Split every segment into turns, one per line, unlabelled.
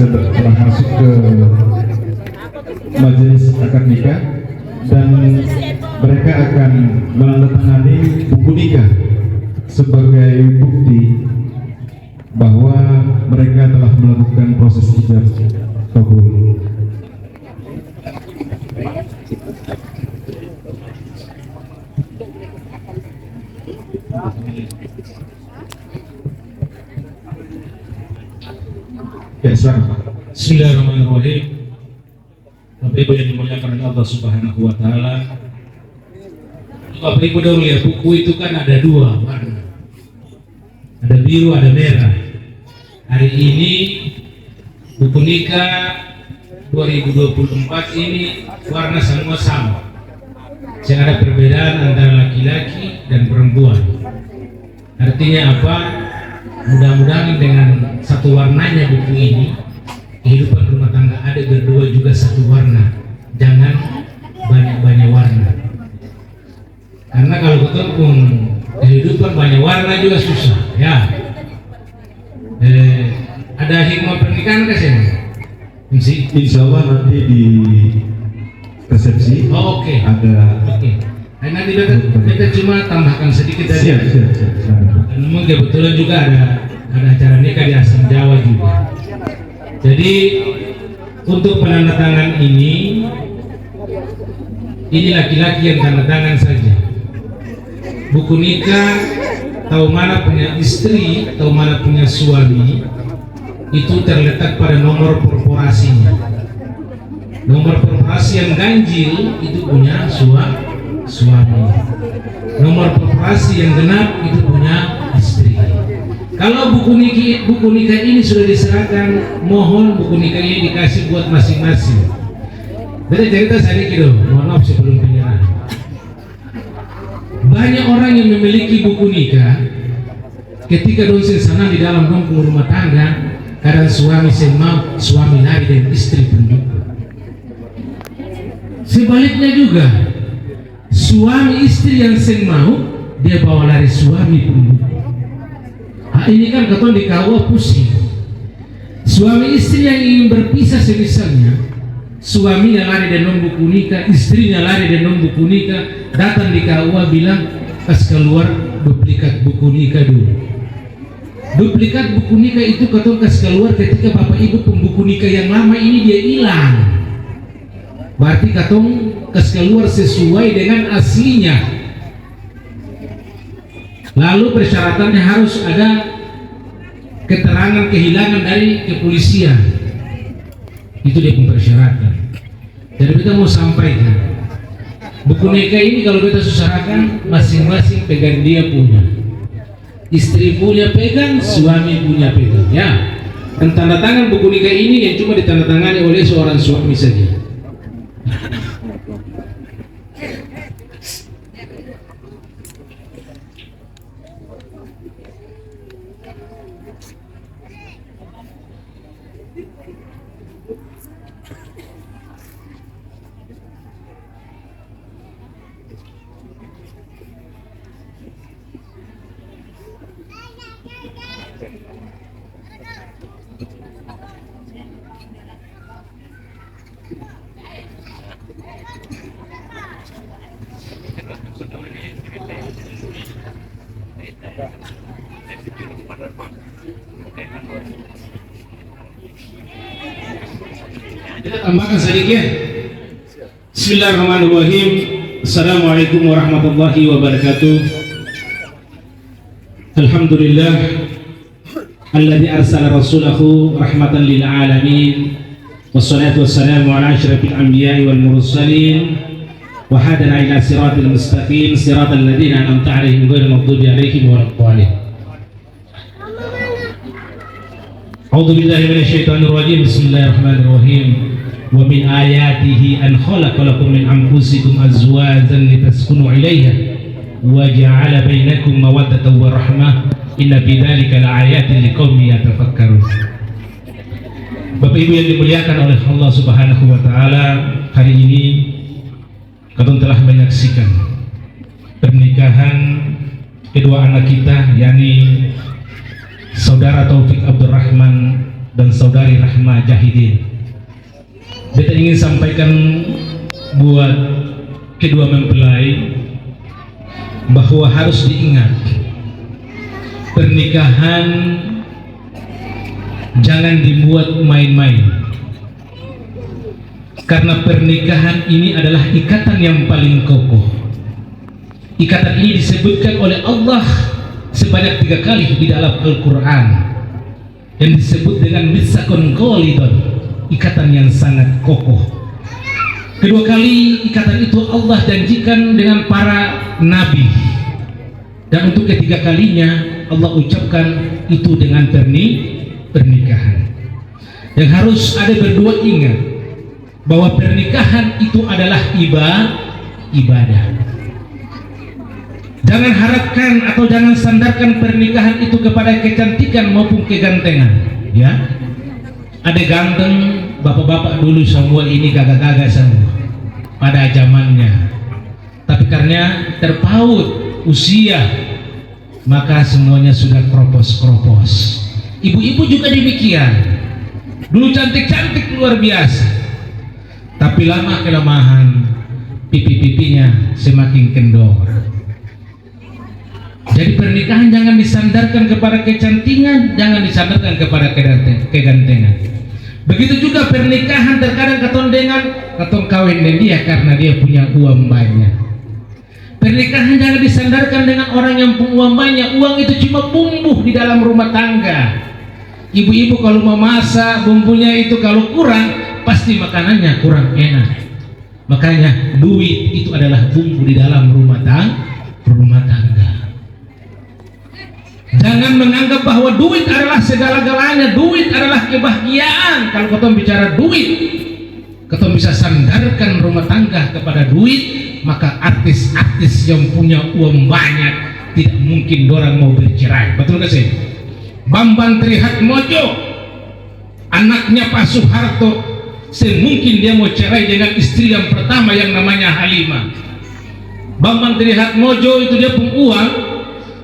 telah masuk ke majelis akad nikah dan mereka akan menandatangani buku nikah sebagai bukti bahwa mereka telah melakukan proses ijab kabul. Ya,
Bismillahirrahmanirrahim. Bapak Ibu yang dimuliakan oleh Allah Subhanahu wa taala. Bapak Ibu dahulu ya, buku itu kan ada dua warna. Ada biru, ada merah. Hari ini buku nikah 2024 ini warna semua sama. Jangan ada perbedaan antara laki-laki dan perempuan. Artinya apa? Mudah-mudahan dengan satu warnanya buku ini, kehidupan rumah tangga ada berdua juga satu warna. Jangan banyak-banyak warna. Karena kalau ketemu kehidupan banyak warna juga susah, ya. Ada hikmah pernikahan ke sini?
Insya Allah nanti di resepsi.
Oh, oke.
Ada.
Oke. Nanti kita cuma tambahkan sedikit saja. Dan memang kebetulan juga ada acara nikah di Asam Jawa juga. Jadi untuk penandatangan ini laki-laki yang tanda tangan saja. Buku nikah, tahu mana punya istri, tahu mana punya suami, itu terletak pada nomor korporasinya. Nomor korporasi yang ganjil itu punya suami. Nomor korporasi yang genap itu punya istri. Kalau buku nikah ini sudah diserahkan, mohon buku nikah ini dikasih buat masing-masing. Jadi cerita sedikit dong, mohon maaf sebelum penyerahan. Banyak orang yang memiliki buku nikah, ketika dosen senang di dalam rumah tangga, kadang suami semau, suami lari dan istri pendukung. Sebaliknya juga, suami istri yang seng mau, dia bawa lari suami pendukung. Ini kan keton di KUA pusing. Suami istri yang ingin berpisah semisalnya, suaminya lari dan buku nikah, istrinya lari dan buku nikah, datang di KUA bilang pas keluar duplikat buku nikah dulu. Duplikat buku nikah itu keton kas keluar ketika bapak ibu pembuku nikah yang lama ini dia hilang. Berarti keton kas keluar sesuai dengan aslinya. Lalu persyaratannya harus ada keterangan kehilangan dari kepolisian. Itu dia persyaratan. Jadi kita mau sampaikan, buku nikah ini kalau kita susahkan, masing-masing pegang dia punya. Istri punya pegang, suami punya pegang. Ya. Dan tanda tangan buku nikah ini yang cuma ditandatangani oleh seorang suami saja. Kita tambahkan sedikit. Bismillahirrahmanirrahim. Assalamualaikum warahmatullahi wabarakatuh. Alhamdulillah alladzi arsala rasulahu rahmatan lil alamin wassalatu wassalamu ala asyrafil anbiya'i wal mursalin wa hadana ila siratal mustaqim siratal ladzina an'amta 'alaihim ghairil maghdubi 'alaihim waladdallin. A'udzu billahi minasyaitonir rajim. Bismillahirrahmanirrahim. Wa min ayatihi an khalaqa lakum min anfusikum azwajan litaskunu 'ilaiha wa ja'ala bainakum mawaddatan wa rahmah inna fi dzalika laayatin liqaumin yatafakkarun. Bapak Ibu yang dimuliakan oleh Allah Subhanahu wa taala, hari ini kalian telah menyaksikan pernikahan kedua anak kita, yakni Saudara Taufik Abdurrahman dan Saudara saudari Rahma Jahidin. Beta ingin sampaikan buat kedua mempelai bahwa harus diingat, pernikahan jangan dibuat main-main, karena pernikahan ini adalah ikatan yang paling kokoh. Ikatan ini disebutkan oleh Allah sebanyak 3 kali di dalam Al-Quran, yang disebut dengan mitsaqun ghalidun, ikatan yang sangat kokoh. Kedua kali ikatan itu Allah janjikan dengan para nabi, dan untuk ketiga kalinya Allah ucapkan itu dengan pernikahan. Yang harus ada berdua ingat bahwa pernikahan itu adalah ibadah. Jangan harapkan atau jangan sandarkan pernikahan itu kepada kecantikan maupun kegantengan, ya. Ada ganteng, bapak-bapak dulu semua ini gagah-gagah semua pada zamannya, tapi karena terpaut usia maka semuanya sudah kropos-kropos. Ibu-ibu juga demikian, dulu cantik-cantik luar biasa, tapi lama kelemahan pipi-pipinya semakin kendor. Jadi pernikahan jangan disandarkan kepada kecantikan, jangan disandarkan kepada kegantengan. Begitu juga pernikahan, terkadang katong kawin dengan dia karena dia punya uang banyak. Pernikahan jangan disandarkan dengan orang yang punya uang banyak. Uang itu cuma bumbu di dalam rumah tangga. Ibu-ibu kalau mau masak, bumbunya itu kalau kurang, pasti makanannya kurang enak. Makanya duit itu adalah bumbu di dalam rumah tangga. Jangan menganggap bahwa duit adalah segala-galanya. Duit adalah kebahagiaan. Kalau kita bicara duit, kita bisa sandarkan rumah tangga kepada duit, maka artis-artis yang punya uang banyak tidak mungkin orang mau bercerai. Betul gak sih? Bambang Trihatmojo, anaknya Pak Soeharto, semungkin dia mau cerai dengan istri yang pertama yang namanya Halimah. Bambang Trihatmojo itu dia punya uang.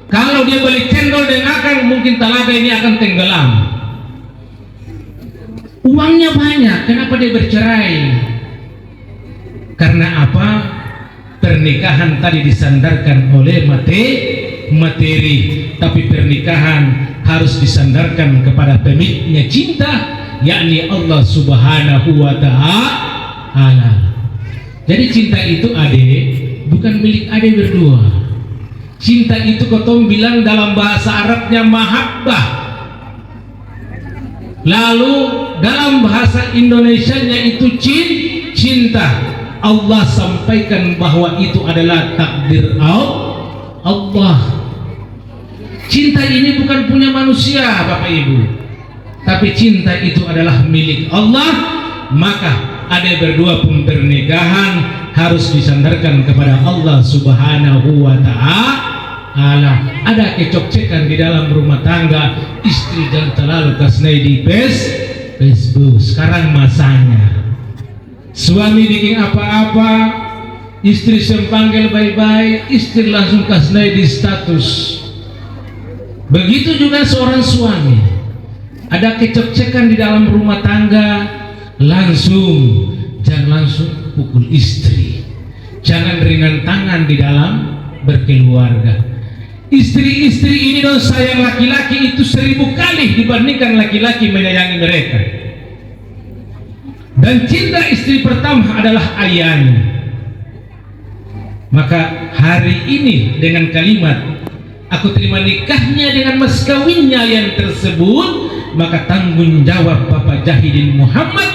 Kalau dia beli cendol dan akang, mungkin talaga ini akan tenggelam. Uangnya banyak, kenapa dia bercerai? Karena apa? Pernikahan tadi disandarkan oleh materi, tapi pernikahan harus disandarkan kepada pemiliknya cinta, yakni Allah Subhanahu wa Ta'ala. Jadi cinta itu bukan milik berdua. Cinta itu kotong bilang dalam bahasa Arabnya mahabbah. Lalu dalam bahasa Indonesianya itu cinta. Allah sampaikan bahwa itu adalah takdir Allah. Cinta ini bukan punya manusia, Bapak Ibu, tapi cinta itu adalah milik Allah. Maka ada berdua pun pernikahan harus disandarkan kepada Allah Subhanahu wa Ta'ala. Ada kecokcekan di dalam rumah tangga, istri jangan terlalu kasnai di Facebook. Sekarang masanya suami bikin apa-apa, istri sempanggil bye-bye, istri langsung kasnai di status. Begitu juga seorang suami, ada kecokcekan di dalam rumah tangga, jangan langsung pukul istri, jangan ringan tangan di dalam berkeluarga. Istri-istri ini dong sayang laki-laki itu 1000 kali dibandingkan laki-laki menyayangi mereka. Dan cinta istri pertama adalah ayahnya. Maka hari ini dengan kalimat aku terima nikahnya dengan mas kawinnya yang tersebut, maka tanggung jawab Bapak Jahidin Muhammad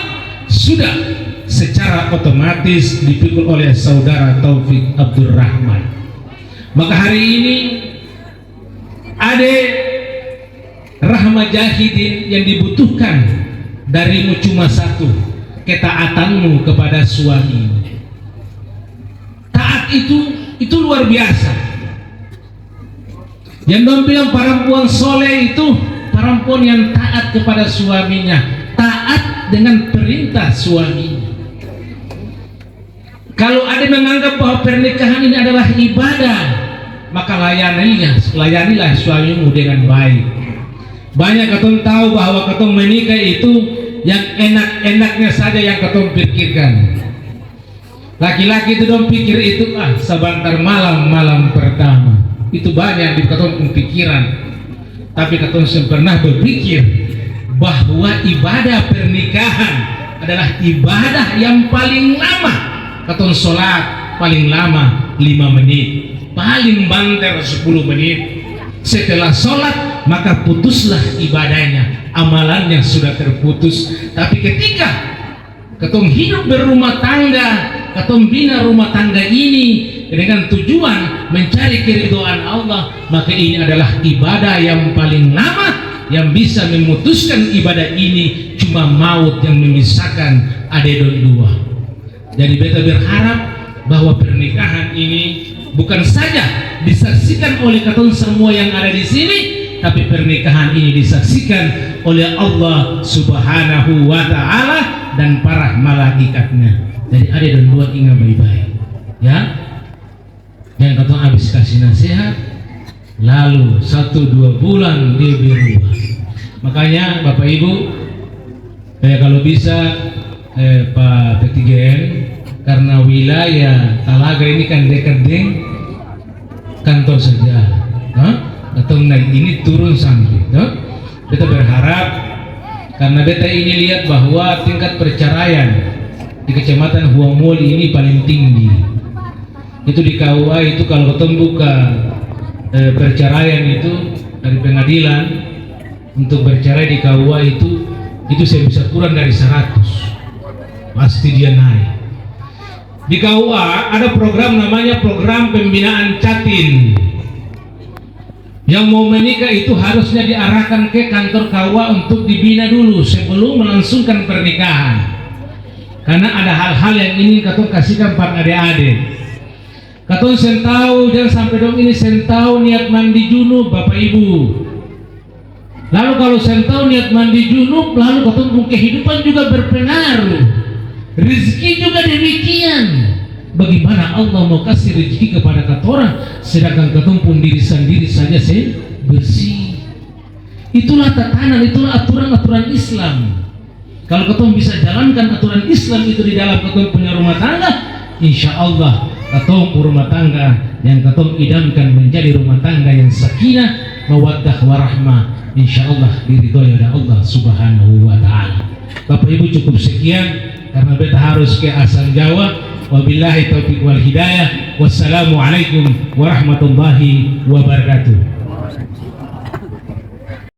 sudah secara otomatis dipikul oleh saudara Taufik Abdurrahman. Maka hari ini Adik Rahma Jahidin yang dibutuhkan darimu cuma satu, ketaatanmu kepada suami. Taat itu luar biasa. Yang dong bilang perempuan soleh itu perempuan yang taat kepada suaminya, taat dengan perintah suaminya. Kalau ada menganggap bahwa pernikahan ini adalah ibadah, maka layanilah suamimu dengan baik. Banyak katong tahu bahwa katong menikah itu yang enak-enaknya saja yang katong pikirkan. Laki-laki itu dong pikir itu sebentar malam pertama. Itu banyak di katong pikiran. Tapi katong pernah berpikir bahwa ibadah pernikahan adalah ibadah yang paling lama. Katong sholat paling lama 5 menit, paling banter 10 menit. Setelah sholat maka putuslah ibadahnya, amalannya sudah terputus. Tapi ketika katong hidup berumah tangga, katong bina rumah tangga ini dengan tujuan mencari keridhaan Allah, maka ini adalah ibadah yang paling lama. Yang bisa memutuskan ibadah ini cuma maut yang memisahkan adedon dua. Jadi beta berharap bahwa pernikahan ini bukan saja disaksikan oleh katong semua yang ada di sini, tapi pernikahan ini disaksikan oleh Allah Subhanahu wa Ta'ala dan para malaikatnya. Jadi ada dan dua ingat baik-baik, ya. Yang katong habis kasih nasihat, lalu 1-2 bulan dia berubah. Makanya Bapak Ibu, kalau bisa Pak P3N, karena wilayah Talaga ini kan dekat dengan kantor saja, atau naik ini turun sampai, beta berharap karena beta ini lihat bahwa tingkat perceraian di Kecamatan Huamul ini paling tinggi. Itu di KUA itu kalau ketemu buka perceraian itu dari pengadilan untuk bercerai di KUA itu saya bisa kurang dari 100, pasti dia naik. Di KUA ada program namanya program pembinaan Catin. Yang mau menikah itu harusnya diarahkan ke kantor KUA untuk dibina dulu sebelum melangsungkan pernikahan. Karena ada hal-hal yang ingin katong kasihkan pada adik-adik. Katong sentau jangan sampai dong ini sentau niat mandi junub Bapak Ibu. Lalu kalau sentau niat mandi junub, lalu katong kehidupan juga berpengaruh. Rezeki juga demikian. Bagaimana Allah mau kasih rezeki kepada katorang sedangkan katong pun diri sendiri saja bersih. Itulah tatanan, itulah aturan-aturan Islam. Kalau katong bisa jalankan aturan Islam itu di dalam katong punya rumah tangga, insya Allah katong rumah tangga yang katong idamkan menjadi rumah tangga yang sakinah, mawaddah warahmah. Insya Allah diridhoi oleh Allah Subhanahu wa Ta'ala. Bapak Ibu cukup sekian karena beta harus ke asal Jawa. Wabillahi taufiq wal hidayah. Wassalamualaikum warahmatullahi wabarakatuh.